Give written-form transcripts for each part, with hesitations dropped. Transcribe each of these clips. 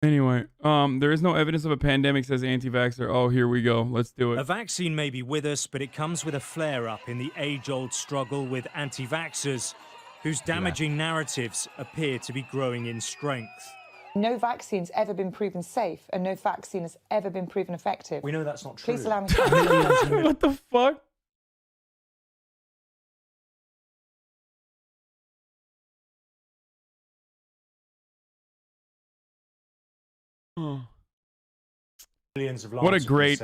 Anyway, there is no evidence of a pandemic, says anti-vaxxer. Oh, here we go. Let's do it. A vaccine may be with us, but it comes with a flare-up in the age-old struggle with anti-vaxxers, whose damaging narratives appear to be growing in strength. No vaccine's ever been proven safe, and no vaccine has ever been proven effective. We know that's not true. Please allow me to... What the fuck? Millions of What a great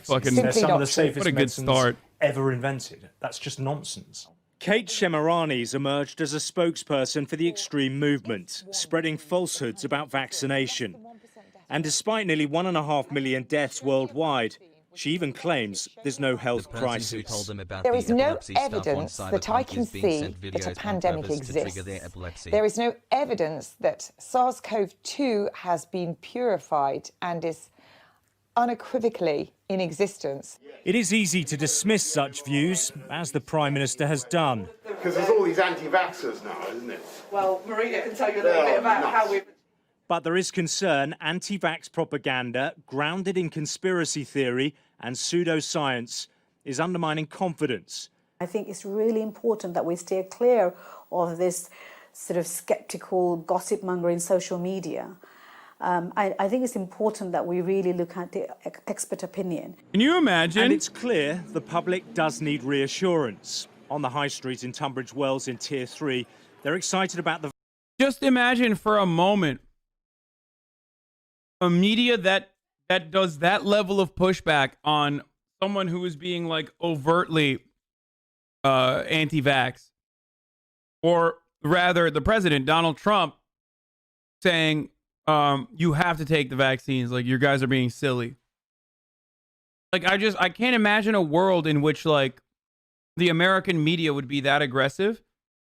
fucking, they're some of the safest what a good medicines start. ever invented. That's just nonsense. Kate Shemarani's emerged as a spokesperson for the extreme movement, spreading falsehoods about vaccination. And despite nearly 1.5 million deaths worldwide, she even claims there's no health crisis. There is no evidence that I can see that a pandemic exists. There is no evidence that SARS-CoV-2 has been purified and is unequivocally in existence. It is easy to dismiss such views, as the Prime Minister has done. Because there's all these anti-vaxxers now, isn't it? Well, Marina can tell you a little bit about how we've... But there is concern anti-vax propaganda, grounded in conspiracy theory and pseudoscience, is undermining confidence. I think it's really important that we steer clear of this sort of sceptical gossip mongering social media. I think it's important that we really look at the expert opinion. Can you imagine? And it's clear the public does need reassurance. On the high street in Tunbridge Wells in Tier 3, they're excited about the... Just imagine for a moment a media that does that level of pushback on someone who is being like overtly anti-vax, or rather the president, Donald Trump, saying you have to take the vaccines, like you guys are being silly. Like I can't imagine a world in which like the American media would be that aggressive,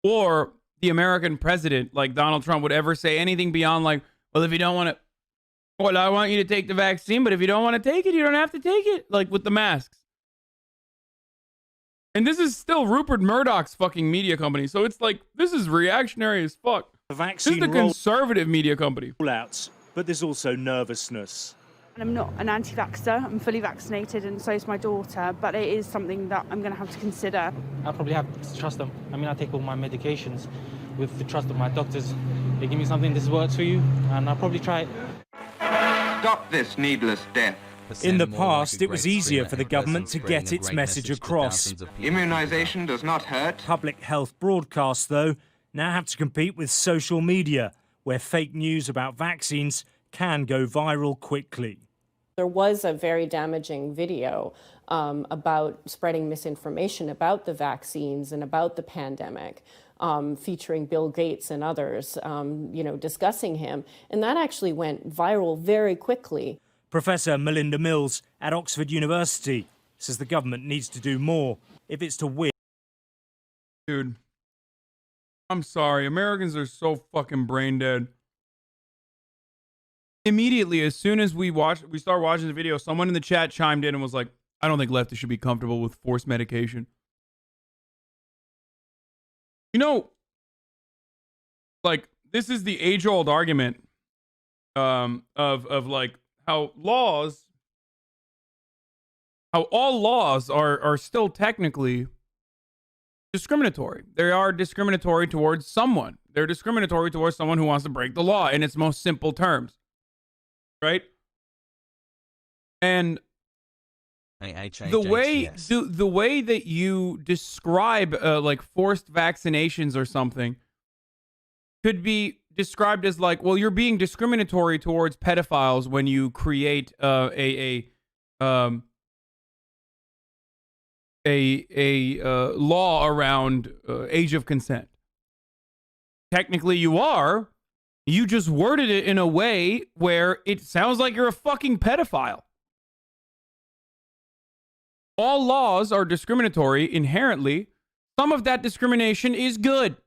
or the American president like Donald Trump would ever say anything beyond like, well, if you don't want to, well, I want you to take the vaccine, but if you don't want to take it, you don't have to take it, like with the masks. And this is still Rupert Murdoch's fucking media company, so it's like this is reactionary as fuck. The vaccine this is the conservative media company. Rollouts, but there's also nervousness. I'm not an anti-vaxxer. I'm fully vaccinated, and so is my daughter. But it is something that I'm going to have to consider. I probably have to trust them. I mean, I take all my medications with the trust of my doctors. They give me something, this works for you, and I'll probably try it. Stop this needless death. In the past, it was easier for the government to get its message across. Immunization does not hurt. Public health broadcasts, though, now have to compete with social media, where fake news about vaccines can go viral quickly. There was a very damaging video about spreading misinformation about the vaccines and about the pandemic, featuring Bill Gates and others, discussing him. And that actually went viral very quickly. Professor Melinda Mills at Oxford University says the government needs to do more if it's to win. Dude, I'm sorry. Americans are so fucking brain dead. Immediately, as soon as we start watching the video, someone in the chat chimed in and was like, I don't think leftists should be comfortable with forced medication. You know, like, this is the age-old argument of like how all laws are still technically discriminatory. They are discriminatory towards someone. They're discriminatory towards someone who wants to break the law in its most simple terms. Right? And the way that you describe like forced vaccinations or something could be described as like, well, you're being discriminatory towards pedophiles when you create a law around age of consent. Technically, you are. You just worded it in a way where it sounds like you're a fucking pedophile. All laws are discriminatory inherently. Some of that discrimination is good.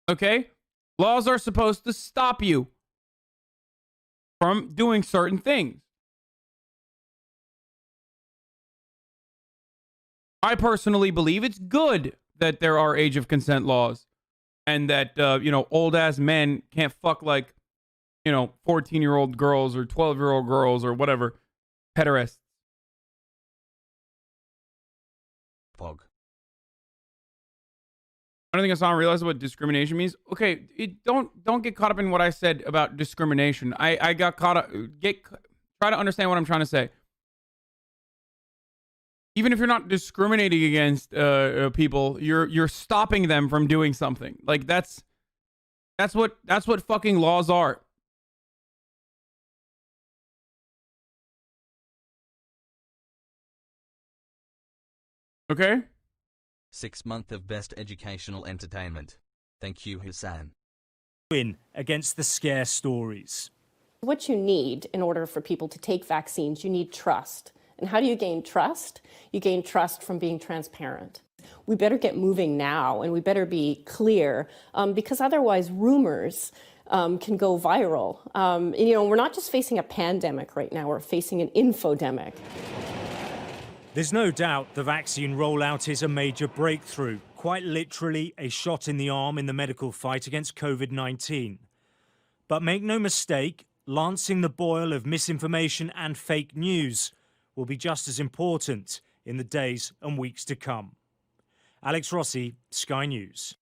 Okay? Laws are supposed to stop you from doing certain things. I personally believe it's good that there are age of consent laws and that, old ass men can't fuck like, 14-year-old girls or 12-year-old girls or whatever, pederasts. Pog. I don't think Hassan realizes what discrimination means. Okay, don't get caught up in what I said about discrimination. I got caught up. Try to understand what I'm trying to say. Even if you're not discriminating against people, you're stopping them from doing something. Like that's what fucking laws are. Okay? 6 months of best educational entertainment. Thank you, Hassan. Win against the scare stories. What you need in order for people to take vaccines, you need trust. And how do you gain trust? You gain trust from being transparent. We better get moving now, and we better be clear, because otherwise rumors can go viral. We're not just facing a pandemic right now, we're facing an infodemic. There's no doubt the vaccine rollout is a major breakthrough, quite literally a shot in the arm in the medical fight against COVID-19. But make no mistake, lancing the boil of misinformation and fake news will be just as important in the days and weeks to come. Alex Rossi, Sky News.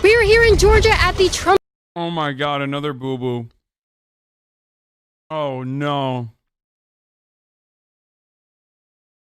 We are here in Georgia at the Trump. Oh my God, another boo-boo. Oh no.